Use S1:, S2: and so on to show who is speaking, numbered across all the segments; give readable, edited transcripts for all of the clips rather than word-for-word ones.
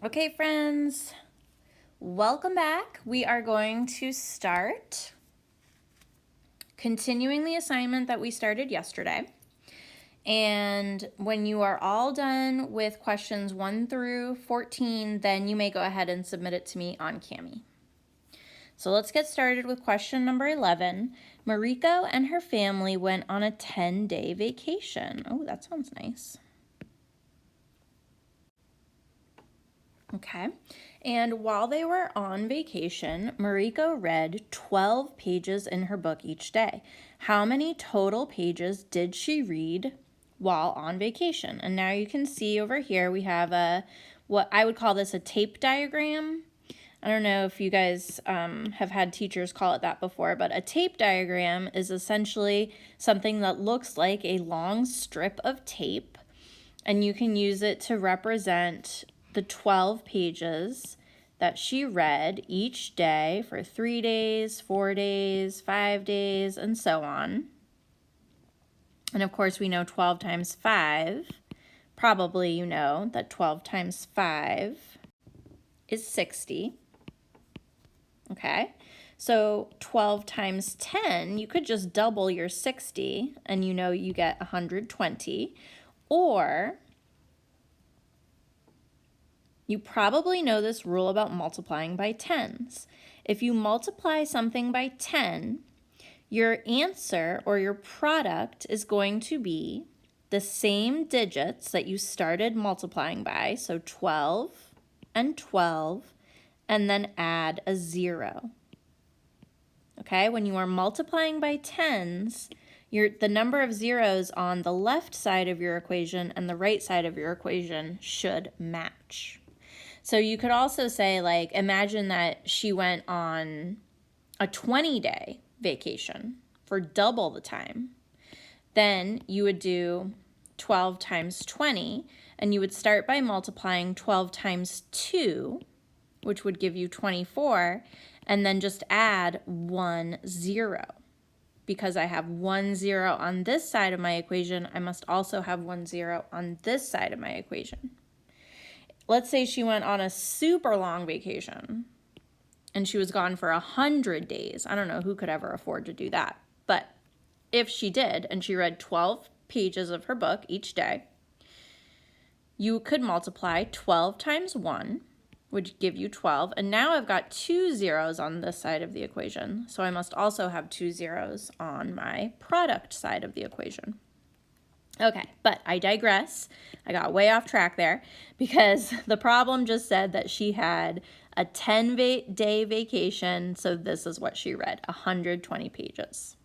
S1: Okay, friends, welcome back. We are going to start continuing the assignment that we started yesterday. And when you are all done with questions 1 through 14, then you may go ahead and submit it to me on Kami. So let's get started with question number 11. Mariko and her family went on a 10-day vacation. Oh, that sounds nice. Okay, and while they were on vacation, Mariko read 12 pages in her book each day. How many total pages did she read while on vacation? And now you can see over here we have what I would call this a tape diagram. I don't know if you guys have had teachers call it that before, but a tape diagram is essentially something that looks like a long strip of tape, and you can use it to represent the 12 pages that she read each day for 3 days, 4 days, 5 days, and so on. And of course, we know 12 times 5. Probably you know that 12 times 5 is 60. Okay, so 12 times 10, you could just double your 60 and you know you get 120. Or you probably know this rule about multiplying by tens. If you multiply something by 10, your answer or your product is going to be the same digits that you started multiplying by, so 12 and 12, and then add a 0. Okay, when you are multiplying by tens, the number of zeros on the left side of your equation and the right side of your equation should match. So you could also say, like, imagine that she went on a 20-day vacation for double the time. Then you would do 12 times 20, and you would start by multiplying 12 times 2, which would give you 24, and then just add 1 0. Because I have 1 0 on this side of my equation, I must also have 1 0 on this side of my equation. Let's say she went on a super long vacation and she was gone for 100 days. I don't know who could ever afford to do that. But if she did and she read 12 pages of her book each day, you could multiply 12 times 1, which give you 12. And now I've got 2 zeros on this side of the equation. So I must also have 2 zeros on my product side of the equation. Okay, but I digress. I got way off track there because the problem just said that she had a 10-day vacation, so this is what she read, 120 pages.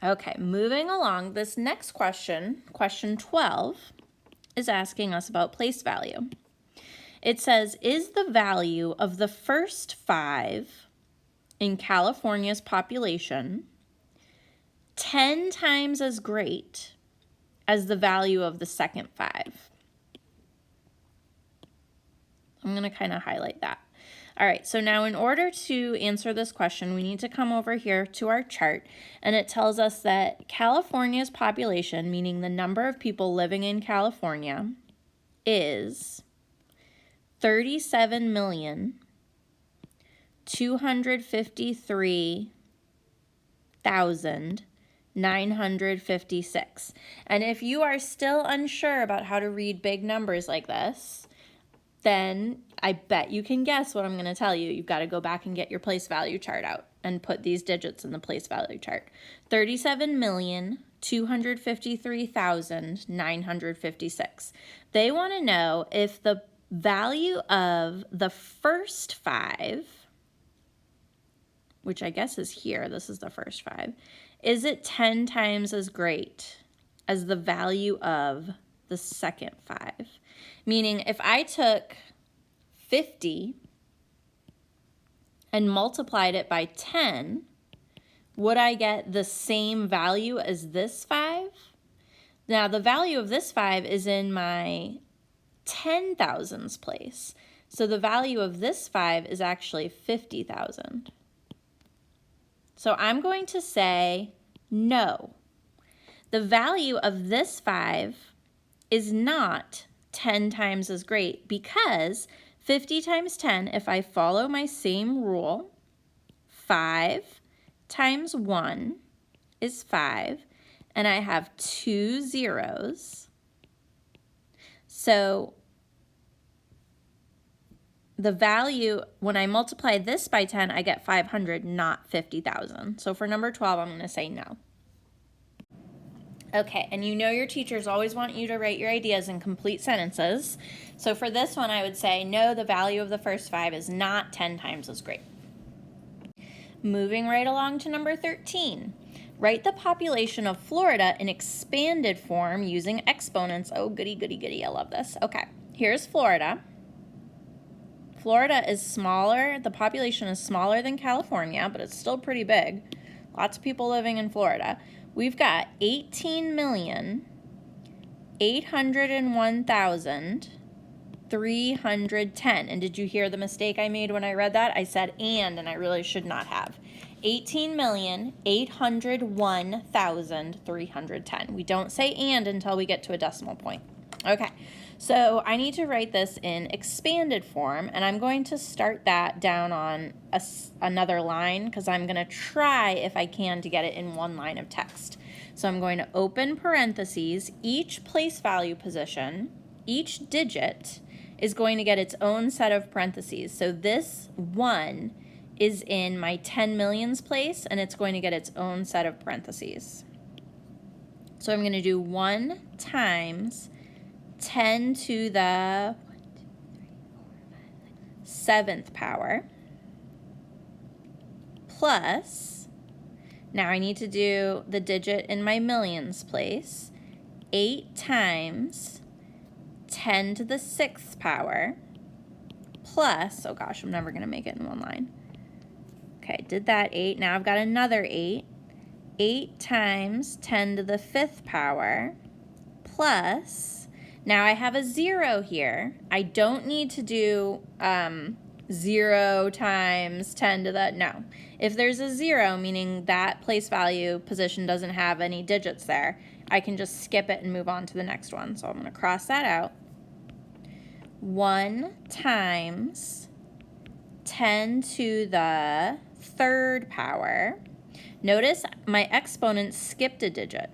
S1: Okay, moving along, this next question, question 12, is asking us about place value. It says, is the value of the first 5 in California's population 10 times as great as the value of the second 5? I'm going to kind of highlight that. All right, so now in order to answer this question, we need to come over here to our chart, and it tells us that California's population, meaning the number of people living in California, is 37,253,956. And if you are still unsure about how to read big numbers like this, then I bet you can guess what I'm going to tell you. You've got to go back and get your place value chart out and put these digits in the place value chart. 37,253,956. They want to know if the value of the first 5, which I guess is here, this is the first 5, is it 10 times as great as the value of the second 5? Meaning if I took 50 and multiplied it by 10, would I get the same value as this 5? Now the value of this 5 is in my 10,000s place. So the value of this 5 is actually 50,000. So I'm going to say no. The value of this 5 is not 10 times as great because 50 times 10, if I follow my same rule, 5 times 1 is 5, and I have 2 zeros. So the value, when I multiply this by 10, I get 500, not 50,000. So for number 12, I'm going to say no. Okay, and you know your teachers always want you to write your ideas in complete sentences. So for this one, I would say no, the value of the first 5 is not 10 times as great. Moving right along to number 13. Write the population of Florida in expanded form using exponents. Oh, goody, goody, goody, I love this. Okay, here's Florida. Florida is smaller, the population is smaller than California, but it's still pretty big. Lots of people living in Florida. We've got 18,801,310. And did you hear the mistake I made when I read that? I said and I really should not have. 18,801,310. We don't say and until we get to a decimal point. Okay, so I need to write this in expanded form, and I'm going to start that down on another line because I'm going to try, if I can, to get it in one line of text. So I'm going to open parentheses, each place value position, each digit is going to get its own set of parentheses. So this 1 is in my 10 millions place, and it's going to get its own set of parentheses. So I'm going to do 1 times 10 to the 7th power plus, now I need to do the digit in my millions place, 8 times 10 to the 6th power plus, oh gosh, I'm never going to make it in one line. Okay, did that 8. Now I've got another 8. 8 times 10 to the 5th power plus, now I have a 0 here. I don't need to do 0 times 10 to the, no. If there's a 0, meaning that place value position doesn't have any digits there, I can just skip it and move on to the next one. So I'm going to cross that out. 1 times 10 to the 3rd power. Notice my exponent skipped a digit.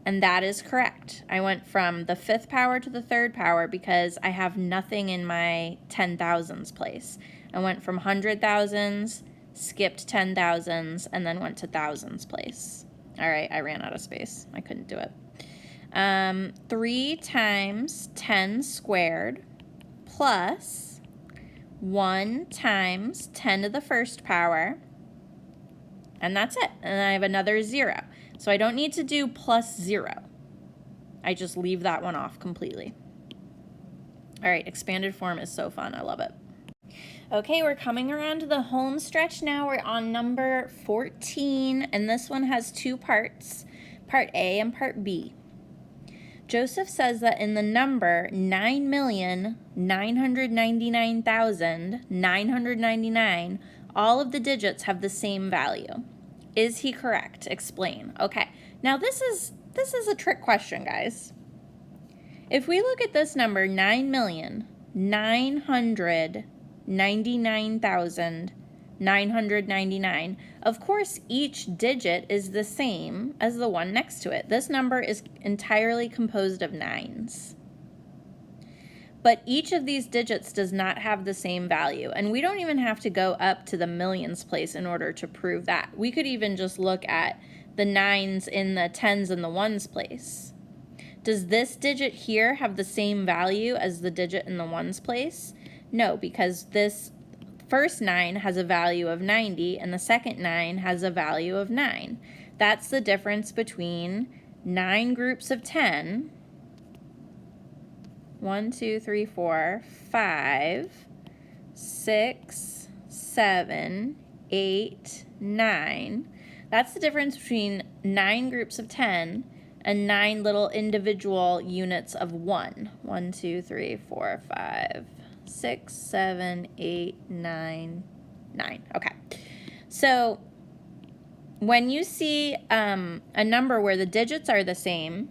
S1: And that is correct. I went from the 5th power to the 3rd power because I have nothing in my 10,000s place. I went from 100,000s, skipped 10,000s, and then went to thousands place. All right, I ran out of space. I couldn't do it. 3 times 10 squared plus 1 times 10 to the 1st power. And that's it. And I have another 0. So I don't need to do plus 0. I just leave that one off completely. All right, expanded form is so fun. I love it. Okay, we're coming around to the home stretch now. We're on number 14, and this one has 2 parts, part A and part B. Joseph says that in the number 9,999,999, all of the digits have the same value. Is he correct? Explain. Okay, now this is a trick question, guys. If we look at this number, 9,999,999, of course each digit is the same as the one next to it. This number is entirely composed of 9s. But each of these digits does not have the same value, and we don't even have to go up to the millions place in order to prove that. We could even just look at the 9s in the 10s and the 1s place. Does this digit here have the same value as the digit in the 1s place? No, because this first 9 has a value of 90 and the second 9 has a value of 9. That's the difference between 9 groups of 10, 1, 2, 3, 4, 5, 6, 7, 8, 9. That's the difference between 9 groups of 10 and 9 little individual units of 1. 1, 2, 3, 4, 5, 6, 7, 8, 9, 9. Okay. So when you see a number where the digits are the same,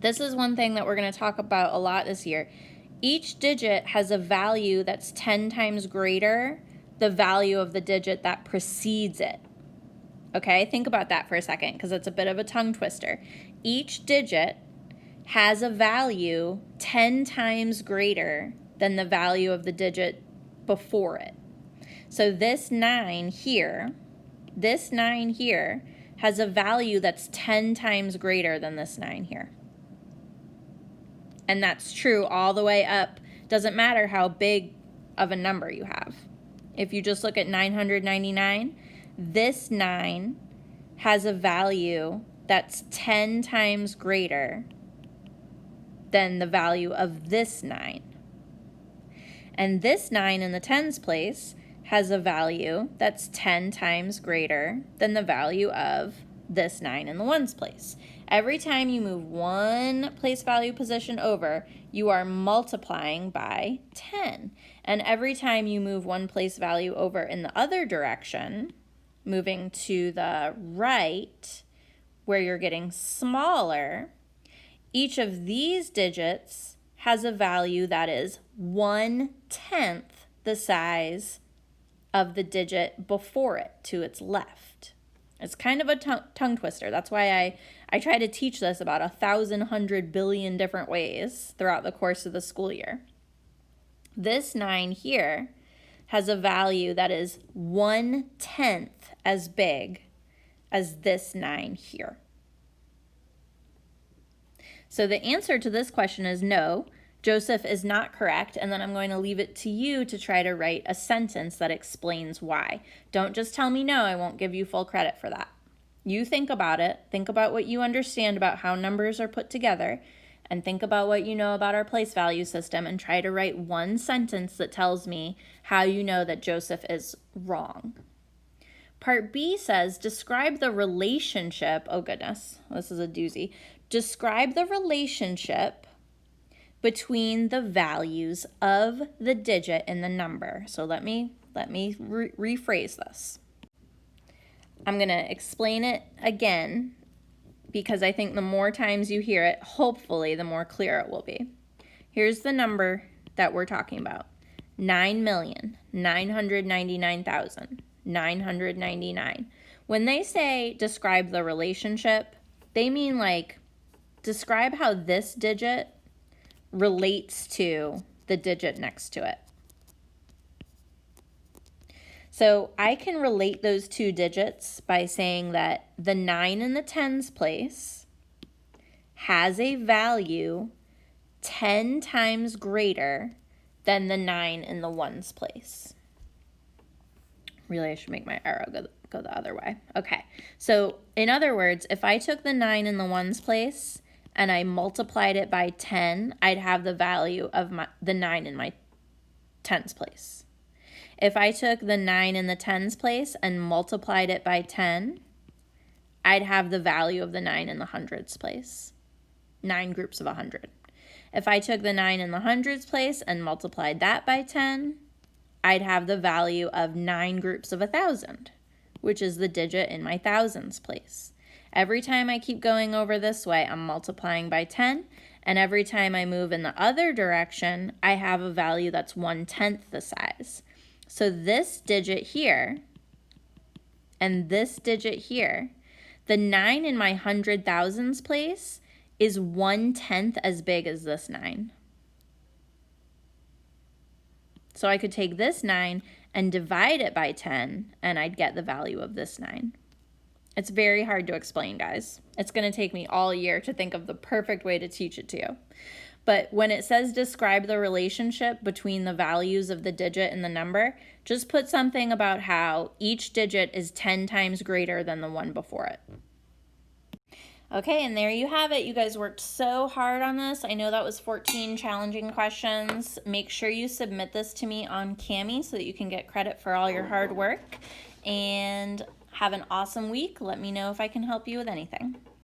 S1: this is one thing that we're going to talk about a lot this year. each digit has a value that's 10 times greater the value of the digit that precedes it. Okay, think about that for a second because it's a bit of a tongue twister. Each digit has a value 10 times greater than the value of the digit before it. So this 9 here has a value that's 10 times greater than this 9 here. And that's true all the way up. Doesn't matter how big of a number you have. If you just look at 999, this 9 has a value that's 10 times greater than the value of this 9. And this 9 in the tens place has a value that's 10 times greater than the value of this 9 in the ones place. Every time you move one place value position over, you are multiplying by 10. And every time you move one place value over in the other direction, moving to the right, where you're getting smaller, each of these digits has a value that is 1/10 the size of the digit before it to its left. It's kind of a tongue twister. That's why I try to teach this about 1,000 billion different ways throughout the course of the school year. This 9 here has a value that is 1/10 as big as this 9 here. So the answer to this question is no, Joseph is not correct, and then I'm going to leave it to you to try to write a sentence that explains why. Don't just tell me no, I won't give you full credit for that. You think about it, think about what you understand about how numbers are put together, and think about what you know about our place value system, and try to write one sentence that tells me how you know that Joseph is wrong. Part B says, describe the relationship, oh goodness, this is a doozy. Describe the relationship between the values of the digit and the number. So let me rephrase this. I'm going to explain it again because I think the more times you hear it, hopefully the more clear it will be. Here's the number that we're talking about. 9,999,999. When they say describe the relationship, they mean like describe how this digit relates to the digit next to it. So I can relate those two digits by saying that the 9 in the tens place has a value 10 times greater than the 9 in the ones place. Really, I should make my arrow go the other way. Okay, so in other words, if I took the 9 in the ones place and I multiplied it by 10, I'd have the value of the 9 in my tens place. If I took the 9 in the tens place and multiplied it by 10, I'd have the value of the 9 in the hundreds place. 9 groups of 100. If I took the 9 in the hundreds place and multiplied that by 10, I'd have the value of 9 groups of 1,000, which is the digit in my thousands place. Every time I keep going over this way, I'm multiplying by 10, and every time I move in the other direction, I have a value that's 1/10 the size. So this digit here and this digit here, the 9 in my hundred thousands place is 1/10 as big as this 9. So I could take this 9 and divide it by 10, and I'd get the value of this 9. It's very hard to explain, guys. It's going to take me all year to think of the perfect way to teach it to you. But when it says describe the relationship between the values of the digit and the number, just put something about how each digit is 10 times greater than the one before it. Okay, and there you have it. You guys worked so hard on this. I know that was 14 challenging questions. Make sure you submit this to me on Kami so that you can get credit for all your hard work. And have an awesome week. Let me know if I can help you with anything.